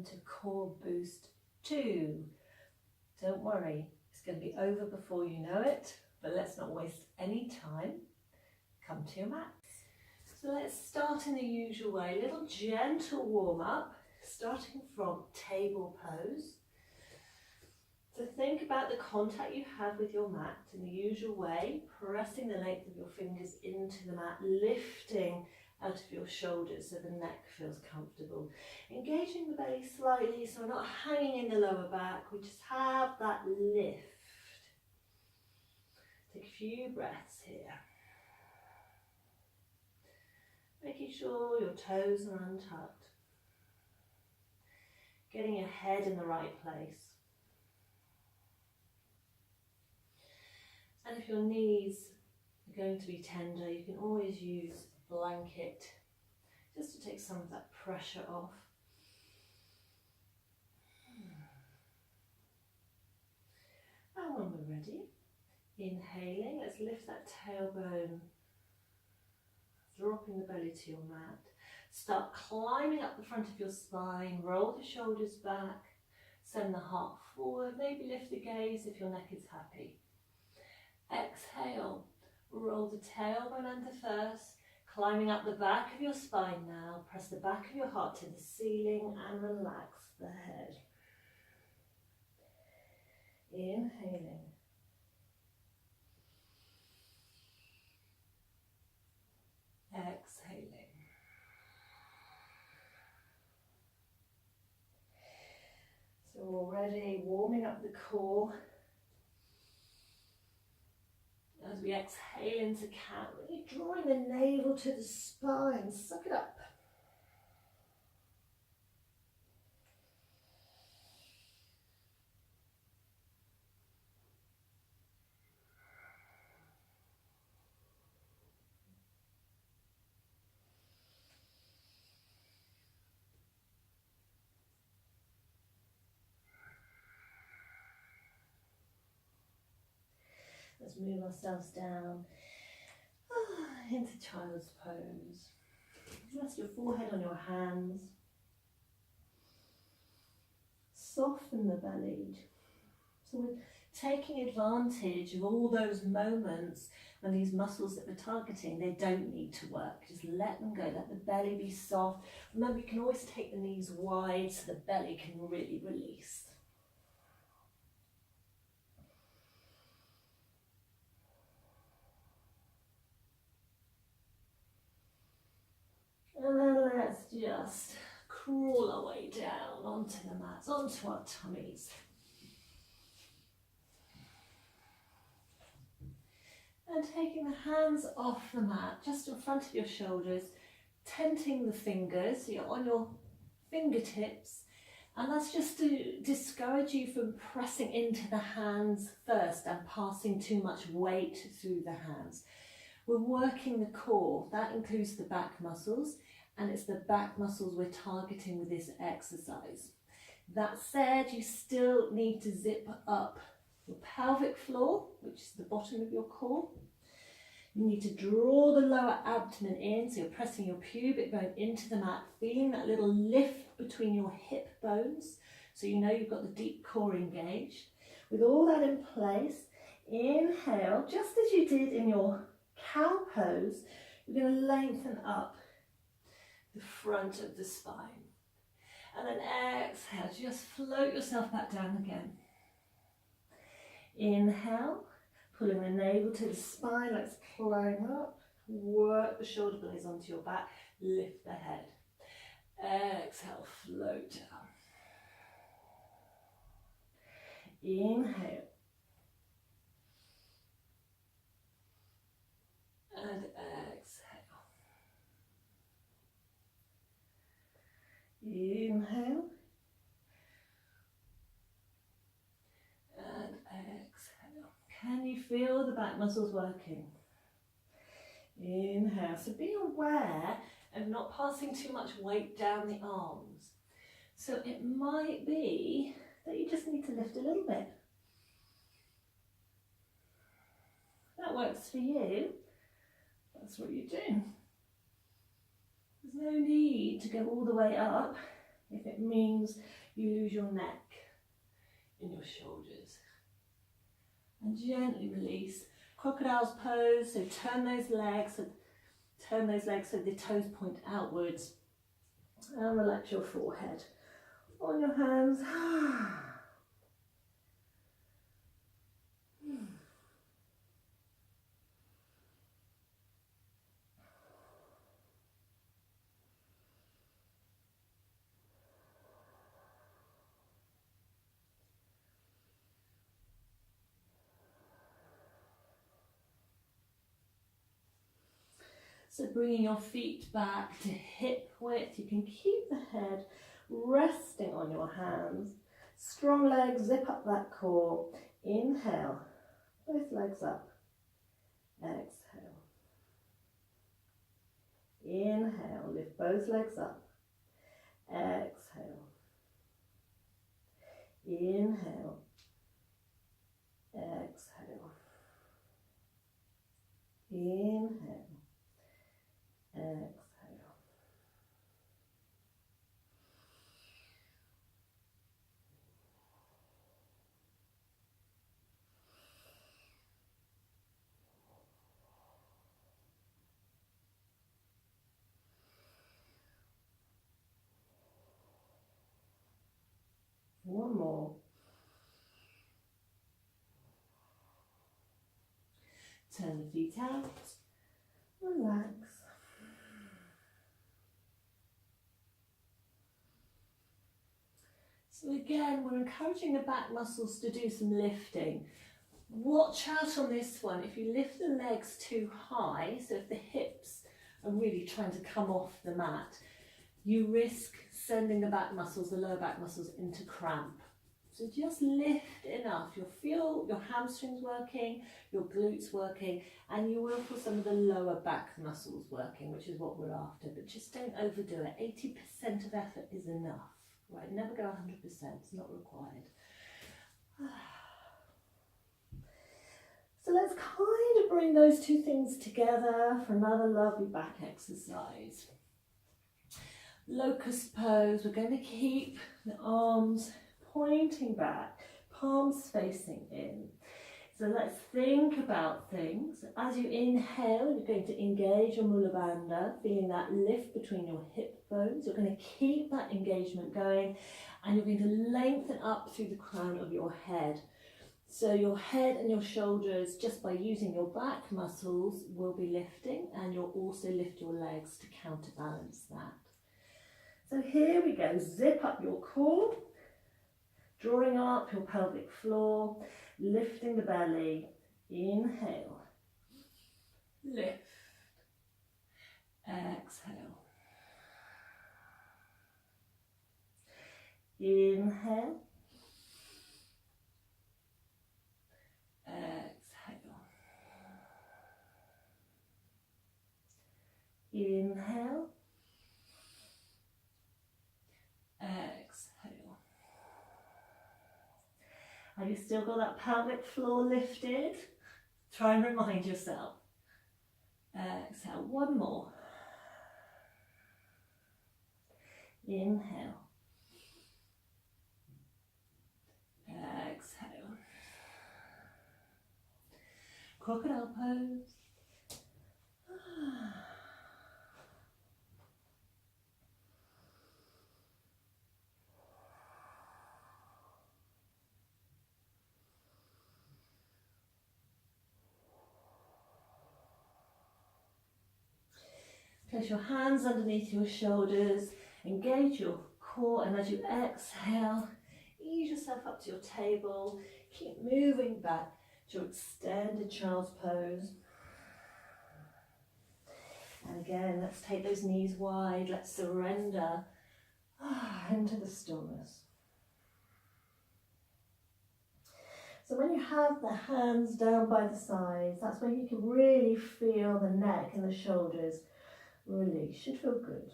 welcome to Core Boost 2. Don't worry, it's going to be over before you know it, but let's not waste any time. Come to your mats. So let's start in the usual way, a little gentle warm up, starting from table pose. So think about the contact you have with your mat in the usual way, pressing the length of your fingers into the mat, lifting out of your shoulders so the neck feels comfortable. Engaging the belly slightly so we're not hanging in the lower back, we just have that lift. Take a few breaths here. Making sure your toes are untucked. Getting your head in the right place. And if your knees are going to be tender, you can always use a blanket just to take some of that pressure off. And when we're ready, inhaling, let's lift that tailbone, dropping the belly to your mat. Start climbing up the front of your spine, roll the shoulders back, send the heart forward, maybe lift the gaze if your neck is happy. Exhale, roll the tailbone under first, climbing up the back of your spine now. Press the back of your heart to the ceiling and relax the head. Inhaling. Exhaling. So already warming up the core. As we exhale into cat, really drawing the navel to the spine, suck it up. Let's move ourselves down into child's pose. Rest your forehead on your hands. Soften the belly. So we're taking advantage of all those moments when these muscles that we're targeting, they don't need to work. Just let them go, let the belly be soft. Remember, you can always take the knees wide so the belly can really release. And then let's just crawl our way down onto the mats, onto our tummies. And taking the hands off the mat, just in front of your shoulders, tenting the fingers, so you're on your fingertips. And that's just to discourage you from pressing into the hands first and passing too much weight through the hands. We're working the core, that includes the back muscles, and it's the back muscles we're targeting with this exercise. That said, you still need to zip up your pelvic floor, which is the bottom of your core. You need to draw the lower abdomen in, so you're pressing your pubic bone into the mat, feeling that little lift between your hip bones, so you know you've got the deep core engaged. With all that in place, inhale, just as you did in your cow pose, you're going to lengthen up the front of the spine. And then exhale, just float yourself back down again. Inhale, pulling the navel to the spine, let's climb up, work the shoulder blades onto your back, lift the head. Exhale, float down. Inhale. And exhale. Inhale. And exhale. Can you feel the back muscles working? Inhale. So be aware of not passing too much weight down the arms. So it might be that you just need to lift a little bit. That works for you. That's what you do. There's no need to go all the way up if it means you lose your neck in your shoulders. And gently release. Crocodile's pose, so turn those legs so the toes point outwards. And relax your forehead. On your hands. So bringing your feet back to hip width, you can keep the head resting on your hands. Strong legs, zip up that core. Inhale, both legs up. Exhale. Inhale, lift both legs up. Exhale. Inhale. Exhale. Inhale. Exhale. One more. Turn the feet out. Relax. So again, we're encouraging the back muscles to do some lifting. Watch out on this one. If you lift the legs too high, so if the hips are really trying to come off the mat, you risk sending the back muscles, the lower back muscles, into cramp. So just lift enough. You'll feel your hamstrings working, your glutes working, and you will feel some of the lower back muscles working, which is what we're after. But just don't overdo it. 80% of effort is enough. Right? Never go 100%. It's not required. So let's kind of bring those two things together for another lovely back exercise. Locust pose. We're going to keep the arms pointing back, palms facing in. So let's think about things. As you inhale, you're going to engage your Mula Bandha, feeling that lift between your hip bones. You're going to keep that engagement going, and you're going to lengthen up through the crown of your head. So your head and your shoulders, just by using your back muscles, will be lifting, and you'll also lift your legs to counterbalance that. So here we go. Zip up your core, drawing up your pelvic floor, lifting the belly. Inhale, lift, exhale. Inhale, exhale. Inhale, exhale. Have you still got that pelvic floor lifted? Try and remind yourself. Exhale, one more. Inhale. Exhale. Crocodile pose. Place your hands underneath your shoulders, engage your core, and as you exhale, ease yourself up to your table. Keep moving back to extended child's pose. And again, let's take those knees wide. Let's surrender into the stillness. So when you have the hands down by the sides, that's when you can really feel the neck and the shoulders release. Should feel good.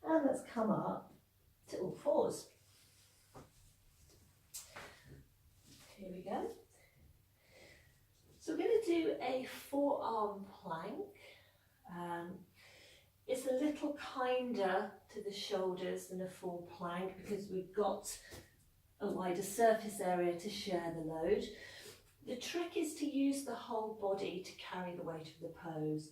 And let's come up to all fours. Here we go. So we're going to do a forearm plank. It's a little kinder to the shoulders than a full plank because we've got a wider surface area to share the load. The trick is to use the whole body to carry the weight of the pose.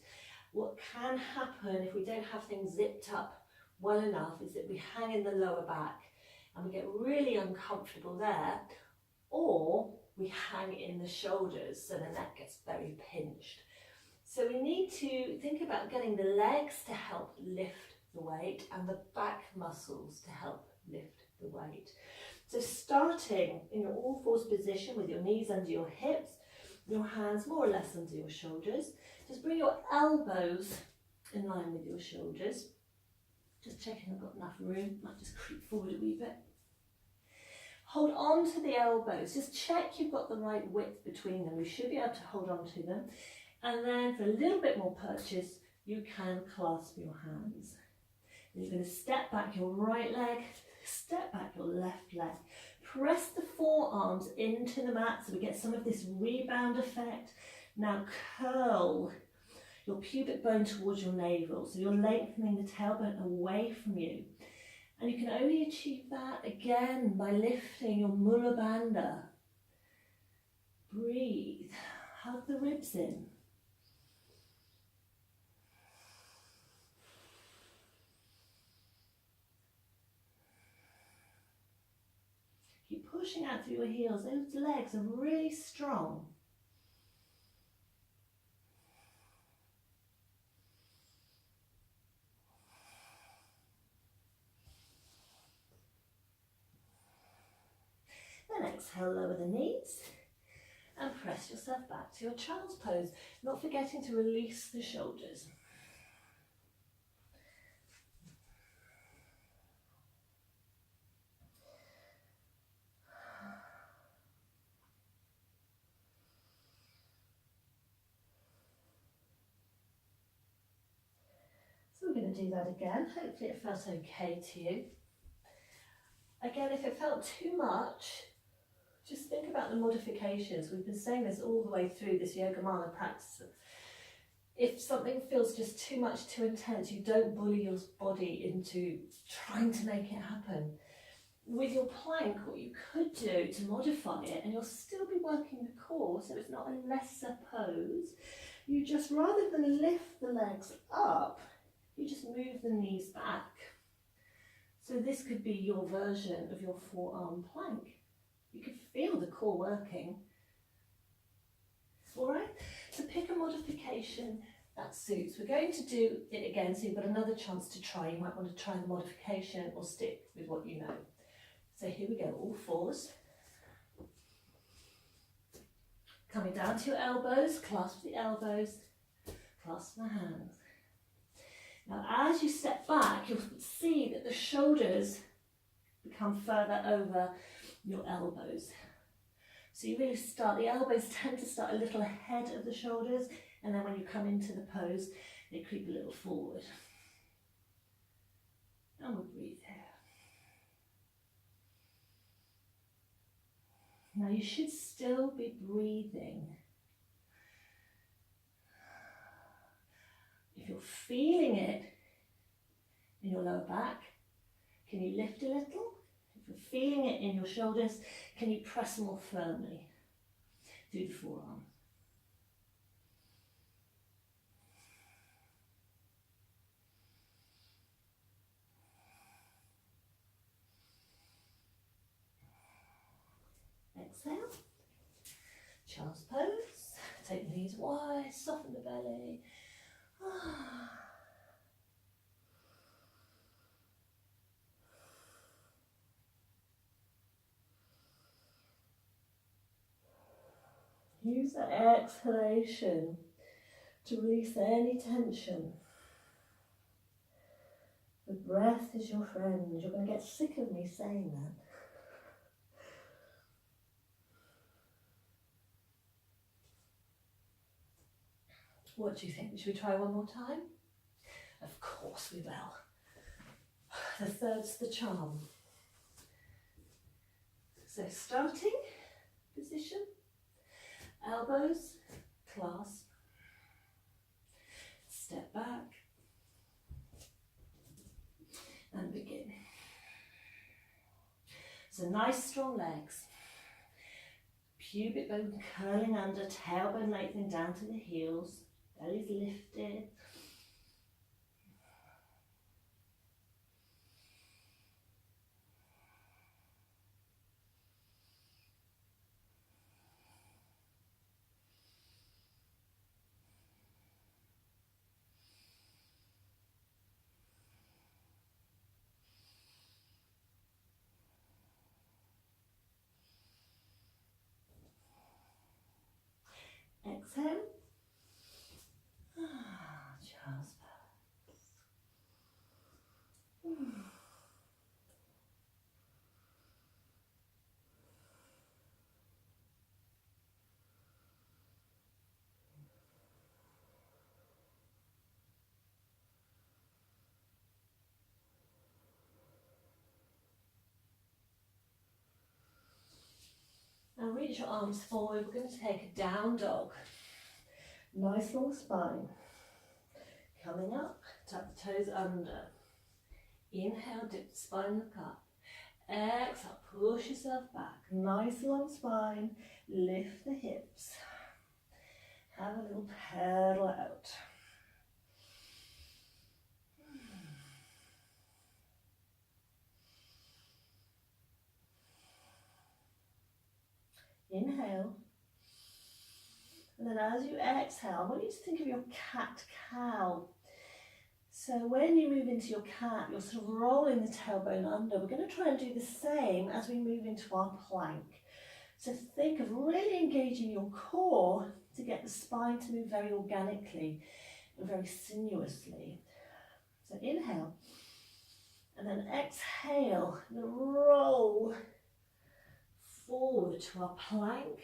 What can happen if we don't have things zipped up well enough is that we hang in the lower back and we get really uncomfortable there, or we hang in the shoulders so the neck gets very pinched. So we need to think about getting the legs to help lift the weight and the back muscles to help lift the weight. So starting in your all fours position with your knees under your hips, your hands more or less under your shoulders. Just bring your elbows in line with your shoulders. Just checking I've got enough room, might just creep forward a wee bit. Hold on to the elbows, just check you've got the right width between them. You should be able to hold on to them. And then for a little bit more purchase, you can clasp your hands. And you're going to step back your right leg, step back your left leg. Press the forearms into the mat so we get some of this rebound effect. Now curl your pubic bone towards your navel, so you're lengthening the tailbone away from you. And you can only achieve that again by lifting your mula bandha. Breathe, hug the ribs in. Keep pushing out through your heels. Those legs are really strong. Then exhale, lower the knees and press yourself back to your child's pose, not forgetting to release the shoulders. So we're going to do that again. Hopefully it felt okay to you. Again, if it felt too much, just think about the modifications. We've been saying this all the way through this Yogamala practice. If something feels just too much, too intense, you don't bully your body into trying to make it happen. With your plank, what you could do to modify it, and you'll still be working the core, so it's not a lesser pose, you just, rather than lift the legs up, you just move the knees back. So this could be your version of your forearm plank. You could feel the core working. All right, so pick a modification that suits. We're going to do it again, so you've got another chance to try. You might want to try the modification or stick with what you know. So here we go, all fours. Coming down to your elbows, clasp the elbows, clasp the hands. Now as you step back, you'll see that the shoulders become further over your elbows. So you really start, the elbows tend to start a little ahead of the shoulders, and then when you come into the pose, they creep a little forward. And we'll breathe here. Now you should still be breathing. If you're feeling it in your lower back, can you lift a little? If you're feeling it in your shoulders, can you press more firmly through the forearm? Exhale. Child's pose. Take the knees wide, soften the belly. Use that exhalation to release any tension. The breath is your friend. You're going to get sick of me saying that. What do you think? Should we try one more time? Of course we will. The third's the charm. So starting position. Elbows clasp, step back, and begin. So nice strong legs. Pubic bone curling under, tailbone lengthening down to the heels, belly's lifted. Exhale. Child's pose. Now reach your arms forward. We're going to take a down dog. Nice long spine. Coming up, tuck the toes under. Inhale, dip the spine, look up. Exhale, push yourself back. Nice long spine. Lift the hips. Have a little pedal out. Inhale. And then as you exhale, I want you to think of your cat-cow. So when you move into your cat, you're sort of rolling the tailbone under. We're going to try and do the same as we move into our plank. So think of really engaging your core to get the spine to move very organically and very sinuously. So inhale, and then exhale, and roll forward to our plank.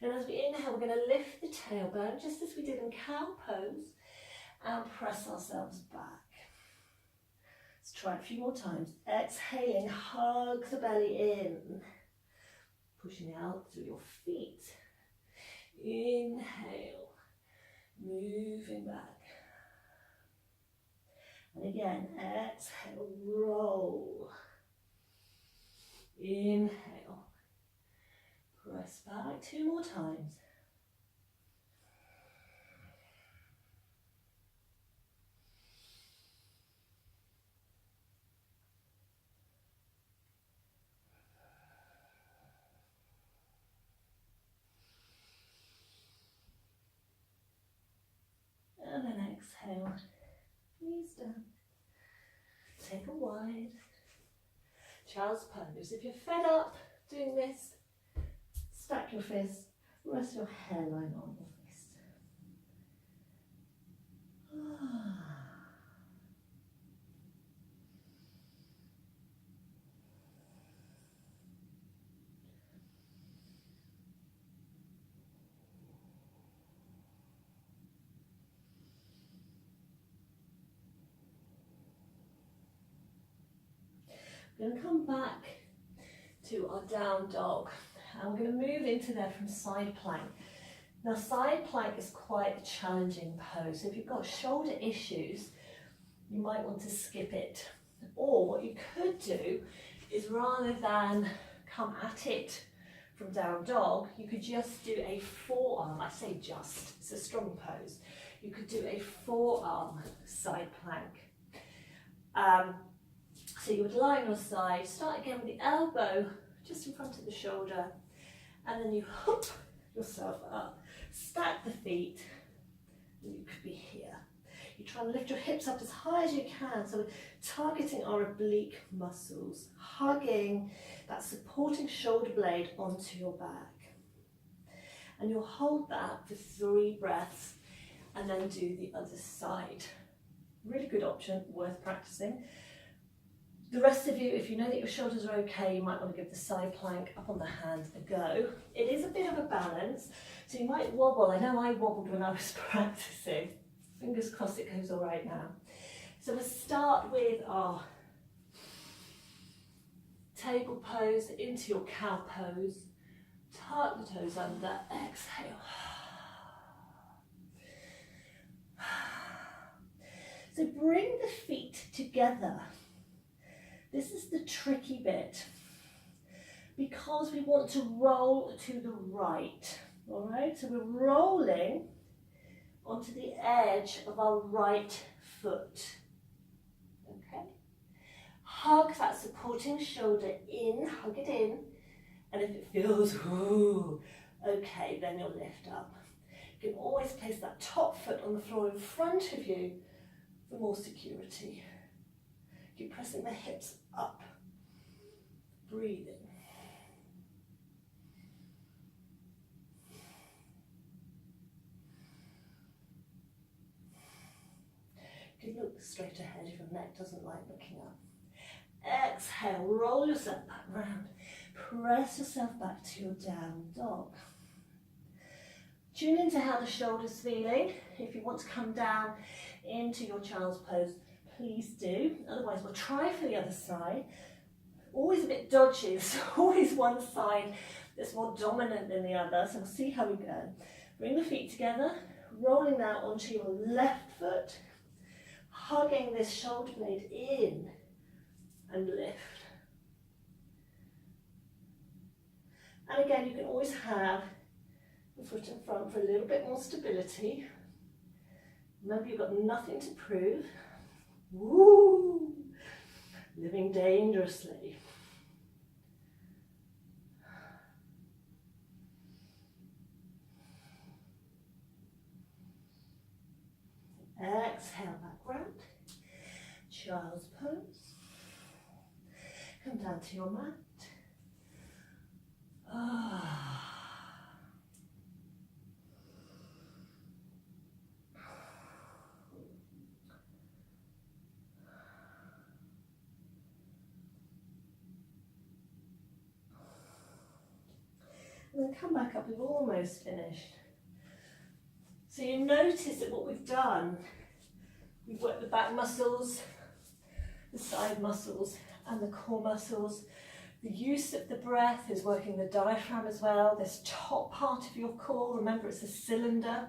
And as we inhale, we're going to lift the tailbone, just as we did in cow pose, and press ourselves back. Let's try it a few more times. Exhaling, hug the belly in, pushing out through your feet. Inhale, moving back. And again, exhale, roll. Inhale, press back 2 more times. And then exhale, knees down. Take a wide child's pose. If you're fed up doing this, stack your fists, rest your hairline on your fist. We're going to come back to our down dog, and we're going to move into there from side plank. Now side plank is quite a challenging pose, so if you've got shoulder issues you might want to skip it, or what you could do is, rather than come at it from down dog, you could just do a forearm. I say just, it's a strong pose. You could do a forearm side plank. So you would lie on your side, start again with the elbow just in front of the shoulder, and then you hook yourself up, stack the feet, and you could be here. You try and lift your hips up as high as you can, so we're targeting our oblique muscles, hugging that supporting shoulder blade onto your back. And you'll hold that for 3 breaths, and then do the other side. Really good option, worth practicing. The rest of you, if you know that your shoulders are okay, you might want to give the side plank up on the hand a go. It is a bit of a balance, so you might wobble. I know I wobbled when I was practicing. Fingers crossed it goes all right now. So we'll start with our table pose into your cow pose. Park the toes under, exhale. So bring the feet together. This is the tricky bit, because we want to roll to the right, all right? So we're rolling onto the edge of our right foot, okay? Hug that supporting shoulder in, hug it in, and if it feels, ooh, okay, then you'll lift up. You can always place that top foot on the floor in front of you for more security. Keep pressing the hips up, breathing. You can look straight ahead if your neck doesn't like looking up. Exhale, roll yourself back round. Press yourself back to your down dog. Tune into how the shoulder's feeling. If you want to come down into your child's pose, please do. Otherwise, we'll try for the other side. Always a bit dodgy. There's always one side that's more dominant than the other. So we'll see how we go. Bring the feet together, rolling now onto your left foot, hugging this shoulder blade in and lift. And again, you can always have the foot in front for a little bit more stability. Remember, you've got nothing to prove. Woo! Living dangerously. Exhale back round. Child's pose. Come down to your mat. And then come back up, we've almost finished. So you notice that what we've done, we've worked the back muscles, the side muscles, and the core muscles. The use of the breath is working the diaphragm as well. This top part of your core, remember it's a cylinder.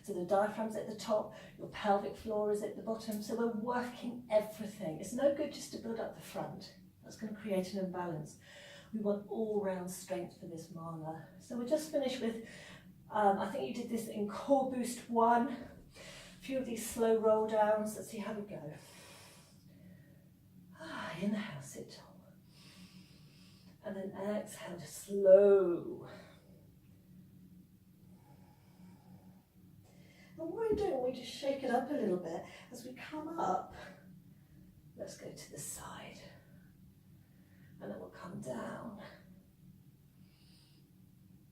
So the diaphragm's at the top, your pelvic floor is at the bottom. So we're working everything. It's no good just to build up the front. That's going to create an imbalance. We want all-round strength for this mala. So we're just finished with, I think you did this in core boost 1. A few of these slow roll downs. Let's see how we go. Inhale, sit tall. And then exhale, just slow. And what we're doing, we just shake it up a little bit. As we come up, let's go to the side. And then we'll come down.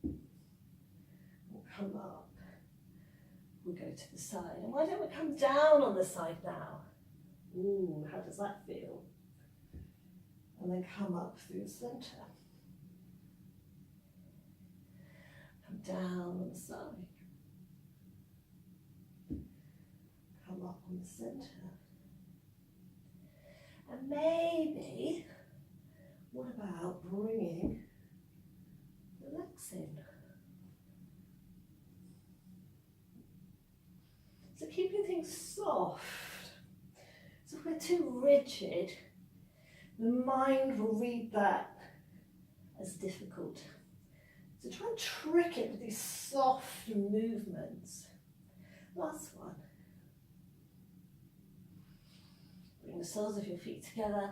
We'll come up. We'll go to the side. And why don't we come down on the side now? Ooh, how does that feel? And then come up through the centre. Come down on the side. Come up on the centre. And maybe, what about bringing the legs in? So keeping things soft. So if we're too rigid, the mind will read that as difficult. So try and trick it with these soft movements. Last one. Bring the soles of your feet together,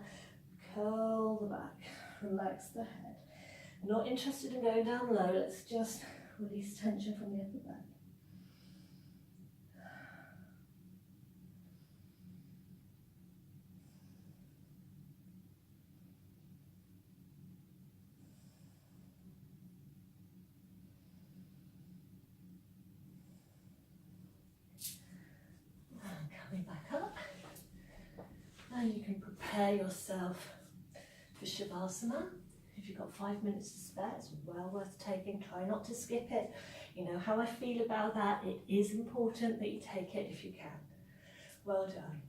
curl the back, relax the head. Not interested in going down low, let's just release tension from the upper back. Coming back up, and you can prepare yourself for Shavasana. If you've got 5 minutes to spare, it's well worth taking. Try not to skip it. You know how I feel about that. It is important that you take it if you can. Well done.